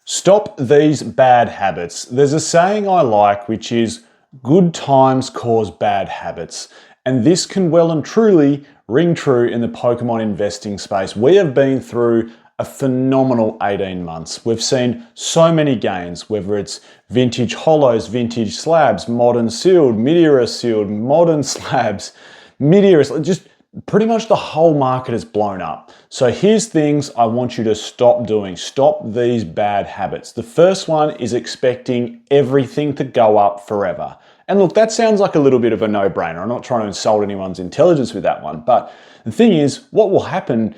Stop these bad habits. There's a saying I like, which is good times cause bad habits. And this can well and truly ring true in the Pokemon investing space. We have been through a phenomenal 18 months. We've seen so many gains, whether it's vintage holos, vintage slabs, modern sealed, Meteora sealed, modern slabs, Meteora, just pretty much the whole market has blown up. So here's things I want you to stop doing. Stop these bad habits. The first one is expecting everything to go up forever. And look, that sounds like a little bit of a no-brainer. I'm not trying to insult anyone's intelligence with that one. But the thing is, what will happen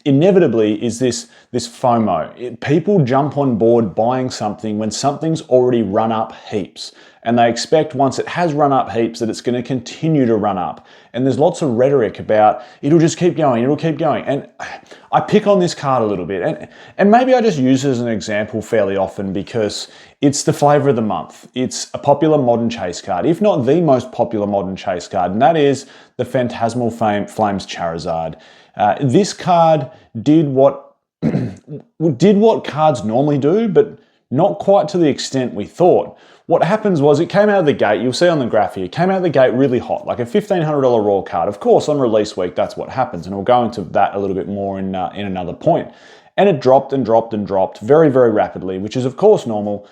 inevitably is this FOMO. People jump on board buying something when something's already run up heaps. And they expect once it has run up heaps that it's going to continue to run up. And there's lots of rhetoric about it'll just keep going, it'll keep going. And I pick on this card a little bit. And maybe I just use it as an example fairly often because it's the flavor of the month. It's a popular modern chase card, if not the most popular modern chase card, and that is the Phantasmal Flames Charizard. This card did what cards normally do, but not quite to the extent we thought. What happens was it came out of the gate, you'll see on the graph here, it came out of the gate really hot, like a $1,500 raw card. Of course, on release week, that's what happens, and we'll go into that a little bit more in another point. And it dropped and dropped and dropped very, very rapidly, which is of course normal.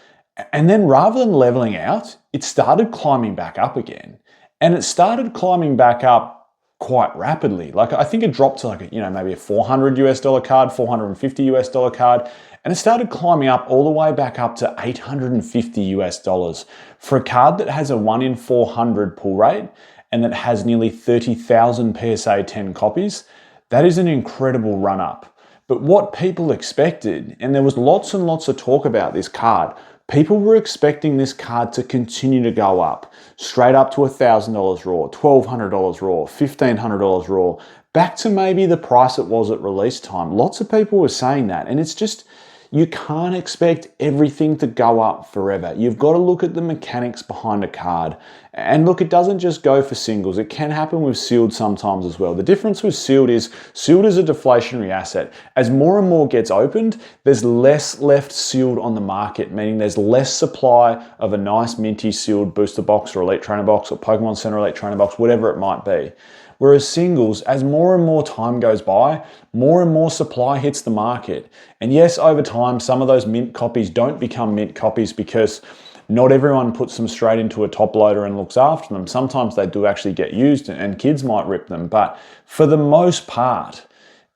And then rather than leveling out, it started climbing back up again. And it started climbing back up quite rapidly. Like I think it dropped to like, maybe a $400 US card, $450 US card. And it started climbing up all the way back up to $850 US. For a card that has a 1 in 400 pull rate and that has nearly 30,000 PSA 10 copies, that is an incredible run up. But what people expected, and there was lots and lots of talk about this card, people were expecting this card to continue to go up, straight up to $1,000 raw, $1,200 raw, $1,500 raw, back to maybe the price it was at release time. Lots of people were saying that, and it's just, you can't expect everything to go up forever. You've got to look at the mechanics behind a card. And look, it doesn't just go for singles. It can happen with sealed sometimes as well. The difference with sealed is a deflationary asset. As more and more gets opened, there's less left sealed on the market, meaning there's less supply of a nice minty sealed booster box or elite trainer box or Pokemon Center elite trainer box, whatever it might be. Whereas singles, as more and more time goes by, more and more supply hits the market. And yes, over time, some of those mint copies don't become mint copies because not everyone puts them straight into a top loader and looks after them. Sometimes they do actually get used and kids might rip them. But for the most part,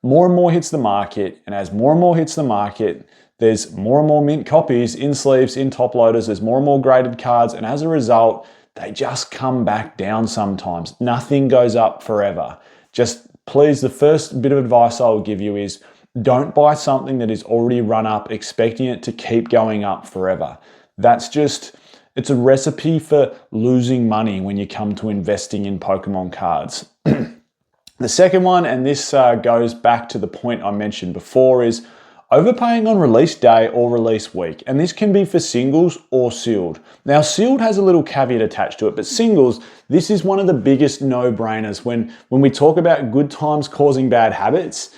more and more hits the market. And as more and more hits the market, there's more and more mint copies in sleeves, in top loaders. There's more and more graded cards. And as a result, they just come back down sometimes. Nothing goes up forever. Just please, the first bit of advice I will give you is don't buy something that is already run up expecting it to keep going up forever. That's just, it's a recipe for losing money when you come to investing in Pokemon cards. The second one, and this goes back to the point I mentioned before, is overpaying on release day or release week. And this can be for singles or sealed. Now, sealed has a little caveat attached to it, but singles, this is one of the biggest no-brainers. When we talk about good times causing bad habits,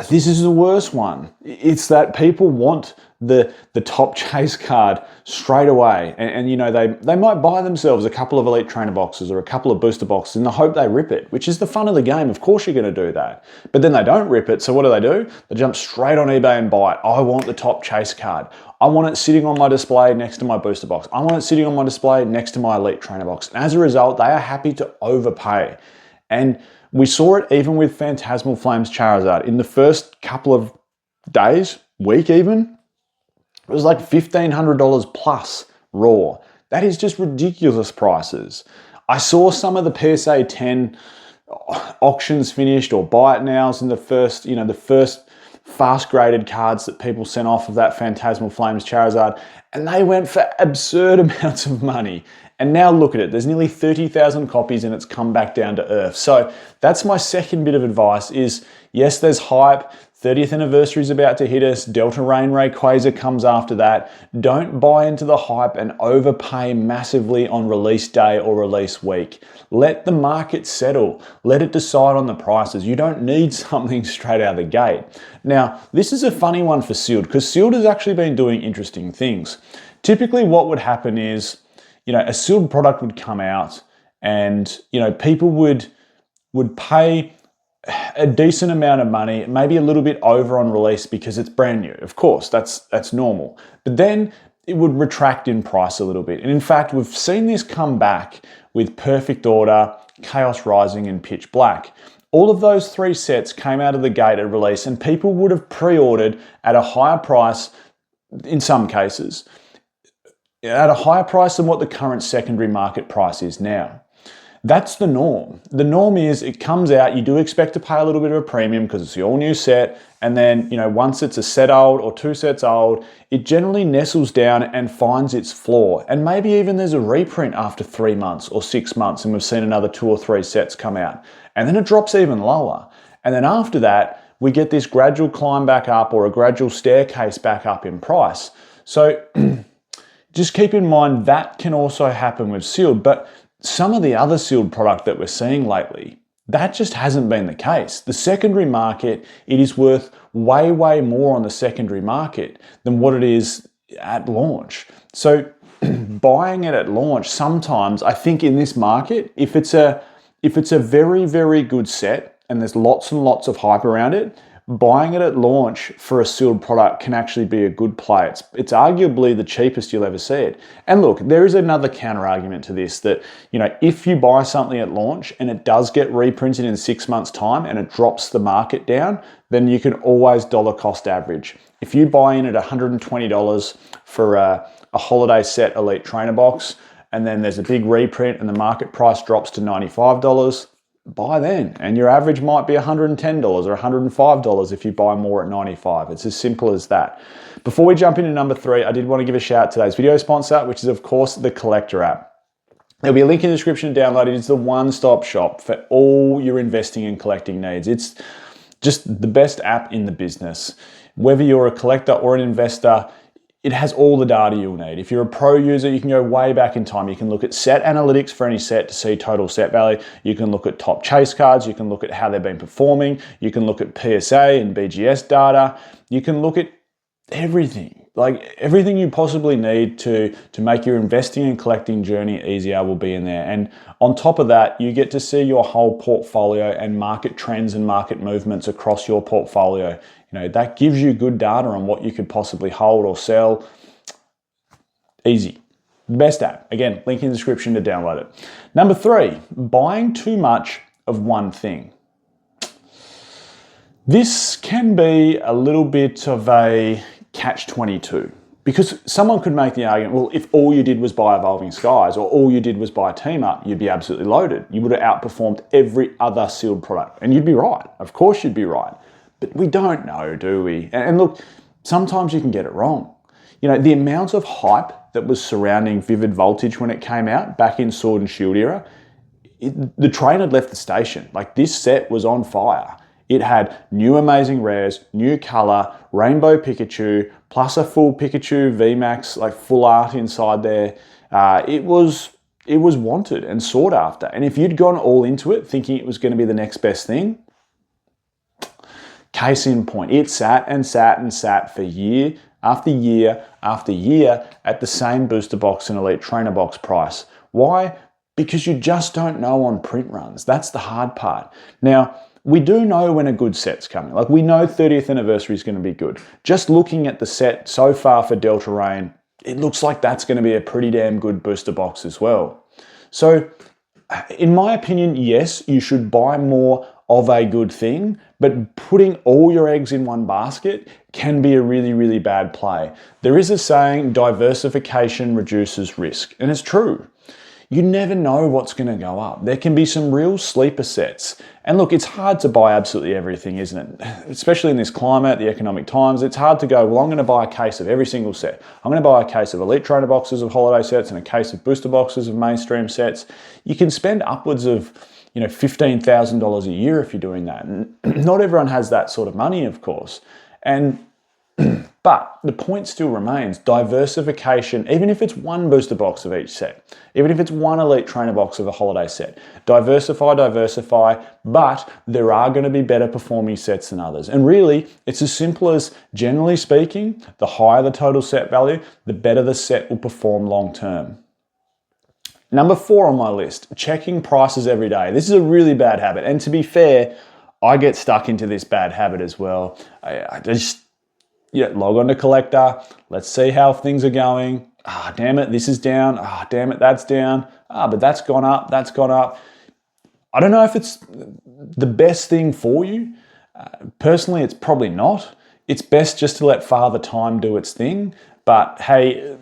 this is the worst one. It's that people want the top chase card straight away. And they might buy themselves a couple of elite trainer boxes or a couple of booster boxes in the hope they rip it, which is the fun of the game. Of course you're going to do that. But then they don't rip it. So what do? They jump straight on eBay and buy it. I want the top chase card. I want it sitting on my display next to my booster box. I want it sitting on my display next to my elite trainer box. And as a result, they are happy to overpay. And we saw it even with Phantasmal Flames Charizard. In the first couple of days, week even, it was like $1,500 plus raw. That is just ridiculous prices. I saw some of the PSA 10 auctions finished or buy it nows in the first fast graded cards that people sent off of that Phantasmal Flames Charizard, and they went for absurd amounts of money. And now look at it, there's nearly 30,000 copies and it's come back down to earth. So that's my second bit of advice is, yes, there's hype, 30th anniversary is about to hit us. Delta Rain Rayquaza comes after that. Don't buy into the hype and overpay massively on release day or release week. Let the market settle. Let it decide on the prices. You don't need something straight out of the gate. Now, this is a funny one for Sealed because Sealed has actually been doing interesting things. Typically what would happen is, a Sealed product would come out and, people would pay a decent amount of money, maybe a little bit over on release because it's brand new. Of course, that's normal. But then it would retract in price a little bit. And in fact, we've seen this come back with Perfect Order, Chaos Rising, and Pitch Black. All of those 3 sets came out of the gate at release and people would have pre-ordered at a higher price, in some cases, at a higher price than what the current secondary market price is now. That's the norm. The norm is it comes out, you do expect to pay a little bit of a premium because it's the all new set. And then, once it's a set old or 2 sets old, it generally nestles down and finds its floor. And maybe even there's a reprint after 3 months or 6 months and we've seen another 2 or 3 sets come out. And then it drops even lower. And then after that, we get this gradual climb back up or a gradual staircase back up in price. So just keep in mind that can also happen with Sealed. But some of the other Sealed product that we're seeing lately, that just hasn't been the case. The secondary market, it is worth way, way more on the secondary market than what it is at launch. So buying it at launch, sometimes I think in this market, if it's a very, very good set and there's lots and lots of hype around it, buying it at launch for a Sealed product can actually be a good play. It's arguably the cheapest you'll ever see it. And look, there is another counter argument to this that, if you buy something at launch and it does get reprinted in 6 months' time and it drops the market down, then you can always dollar cost average. If you buy in at $120 for a holiday set Elite Trainer box, and then there's a big reprint and the market price drops to $95, buy then, and your average might be $110 or $105 if you buy more at $95. It's as simple as that. Before we jump into number 3, I did want to give a shout out to today's video sponsor, which is of course the Collector app. There'll be a link in the description to download it. It's the one-stop shop for all your investing and collecting needs. It's just the best app in the business. Whether you're a collector or an investor, it has all the data you'll need. If you're a pro user, you can go way back in time. You can look at set analytics for any set to see total set value. You can look at top chase cards. You can look at how they've been performing. You can look at PSA and BGS data. You can look at everything. Like everything you possibly need to make your investing and collecting journey easier will be in there. And on top of that, you get to see your whole portfolio and market trends and market movements across your portfolio. That gives you good data on what you could possibly hold or sell. Easy. Best app. Again, link in the description to download it. Number 3, buying too much of one thing. This can be a little bit of a catch-22 because someone could make the argument, well, if all you did was buy Evolving Skies or all you did was buy Team Up, you'd be absolutely loaded. You would have outperformed every other Sealed product. And you'd be right. Of course you'd be right. But we don't know, do we? And look, sometimes you can get it wrong. The amount of hype that was surrounding Vivid Voltage when it came out back in Sword and Shield era, the train had left the station. Like this set was on fire. It had new amazing rares, new color, rainbow Pikachu, plus a full Pikachu VMAX, like full art inside there. It was wanted and sought after. And if you'd gone all into it thinking it was going to be the next best thing, case in point, it sat and sat and sat for year after year after year at the same booster box and Elite Trainer box price. Why? Because you just don't know on print runs. That's the hard part. Now, we do know when a good set's coming. Like we know 30th anniversary is going to be good. Just looking at the set so far for Delta Rain, it looks like that's going to be a pretty damn good booster box as well. So, in my opinion, yes, you should buy more of a good thing, but putting all your eggs in one basket can be a really, really bad play. There is a saying, diversification reduces risk, and it's true. You never know what's going to go up. There can be some real sleeper sets. And look, it's hard to buy absolutely everything, isn't it? Especially in this climate, the economic times, it's hard to go, well, I'm going to buy a case of every single set. I'm going to buy a case of Elite Trainer boxes of holiday sets and a case of booster boxes of mainstream sets. You can spend upwards of $15,000 a year if you're doing that. And not everyone has that sort of money, of course. And but the point still remains, diversification, even if it's one booster box of each set, even if it's one elite trainer box of a holiday set, diversify, but there are going to be better performing sets than others. And really, it's as simple as, generally speaking, the higher the total set value, the better the set will perform long term. Number 4 on my list, checking prices every day. This is a really bad habit. And to be fair, I get stuck into this bad habit as well. I just log on to Collector. Let's see how things are going. Damn it, this is down. Damn it, that's down. But that's gone up. That's gone up. I don't know if it's the best thing for you. Personally, it's probably not. It's best just to let Father Time do its thing. But hey,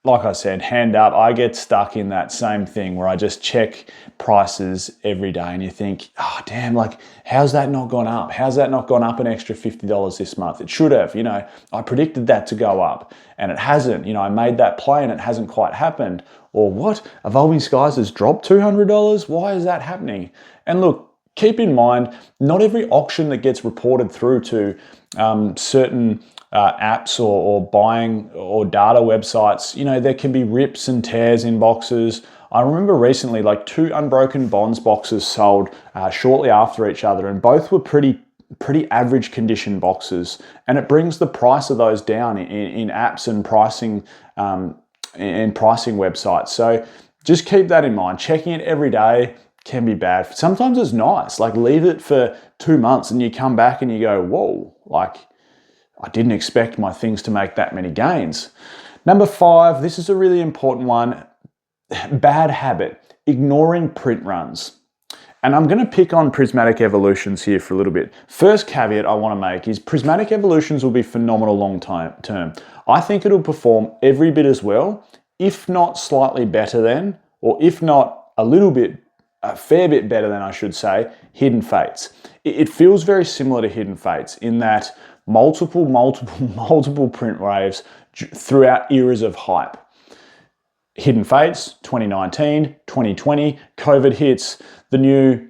like I said, hand up, I get stuck in that same thing where I just check prices every day and you think, damn, like, how's that not gone up? How's that not gone up an extra $50 this month? It should have, I predicted that to go up and it hasn't. I made that play and it hasn't quite happened. Or what? Evolving Skies has dropped $200? Why is that happening? And look, keep in mind, not every auction that gets reported through to certain apps or buying or data websites, there can be rips and tears in boxes. I remember recently, like 2 Unbroken Bonds boxes sold shortly after each other, and both were pretty average condition boxes, and it brings the price of those down in apps and pricing websites. So just keep that in mind. Checking it every day can be bad. Sometimes it's nice, like leave it for 2 months and you come back and you go, whoa, like I didn't expect my things to make that many gains. Number 5, this is a really important one. Bad habit, ignoring print runs. And I'm going to pick on Prismatic Evolutions here for a little bit. First caveat I want to make is Prismatic Evolutions will be phenomenal long term. I think it'll perform every bit as well, if not slightly better than, or if not a fair bit better than, I should say, Hidden Fates. It feels very similar to Hidden Fates in that multiple print waves throughout eras of hype. Hidden Fates, 2019, 2020, COVID hits, the new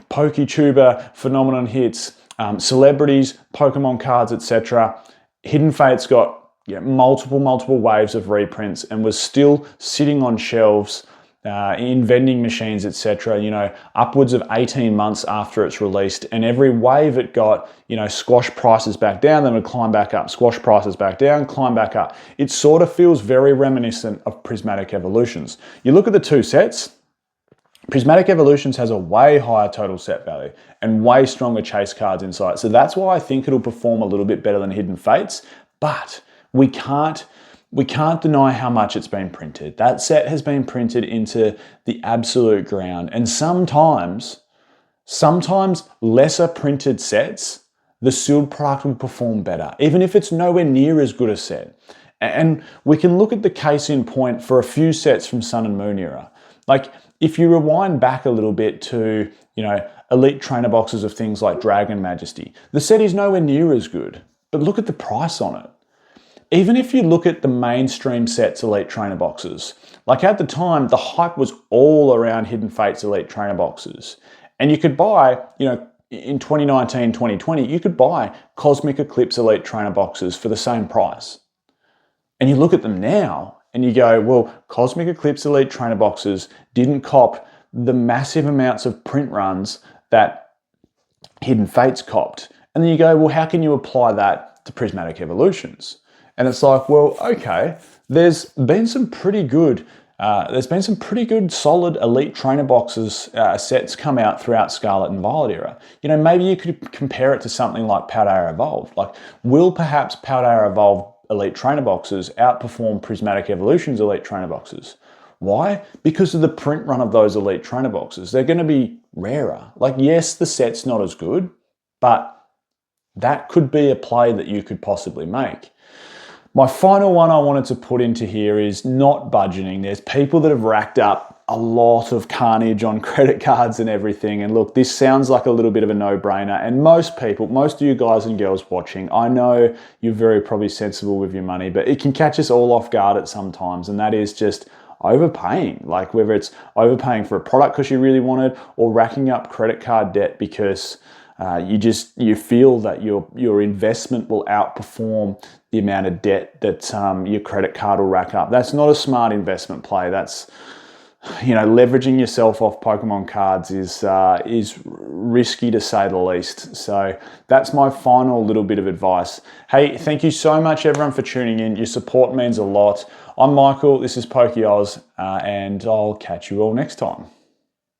PokeTuber phenomenon hits, celebrities, Pokemon cards, etc. Hidden Fates got multiple waves of reprints and was still sitting on shelves in vending machines, etc., upwards of 18 months after it's released. And every wave it got, squash prices back down, then it would climb back up, squash prices back down, climb back up. It sort of feels very reminiscent of Prismatic Evolutions. You look at the 2 sets, Prismatic Evolutions has a way higher total set value and way stronger chase cards inside. So that's why I think it'll perform a little bit better than Hidden Fates, but we can't deny how much it's been printed. That set has been printed into the absolute ground. And sometimes lesser printed sets, the sealed product will perform better, even if it's nowhere near as good a set. And we can look at the case in point for a few sets from Sun and Moon era. Like if you rewind back a little bit to, elite trainer boxes of things like Dragon Majesty, the set is nowhere near as good, but look at the price on it. Even if you look at the mainstream sets elite trainer boxes, like at the time, the hype was all around Hidden Fates elite trainer boxes. And you could buy, in 2019, 2020, you could buy Cosmic Eclipse elite trainer boxes for the same price. And you look at them now and you go, well, Cosmic Eclipse elite trainer boxes didn't cop the massive amounts of print runs that Hidden Fates copped. And then you go, well, how can you apply that to Prismatic Evolutions? And it's like, well, okay, there's been some pretty good solid elite trainer boxes sets come out throughout Scarlet and Violet era. Maybe you could compare it to something like Paldea Evolved. Like, will perhaps Paldea Evolved elite trainer boxes outperform Prismatic Evolutions elite trainer boxes? Why? Because of the print run of those elite trainer boxes. They're going to be rarer. Like, yes, the set's not as good, but that could be a play that you could possibly make. My final one I wanted to put into here is not budgeting. There's people that have racked up a lot of carnage on credit cards and everything. And look, this sounds like a little bit of a no-brainer. And most of you guys and girls watching, I know you're very probably sensible with your money, but it can catch us all off guard at some times. And that is just overpaying, like whether it's overpaying for a product because you really want it, or racking up credit card debt because you feel that your investment will outperform the amount of debt that your credit card will rack up. That's not a smart investment play. That's, leveraging yourself off Pokemon cards is risky to say the least. So that's my final little bit of advice. Hey, thank you so much everyone for tuning in. Your support means a lot. I'm Michael, this is Pokey Oz, and I'll catch you all next time.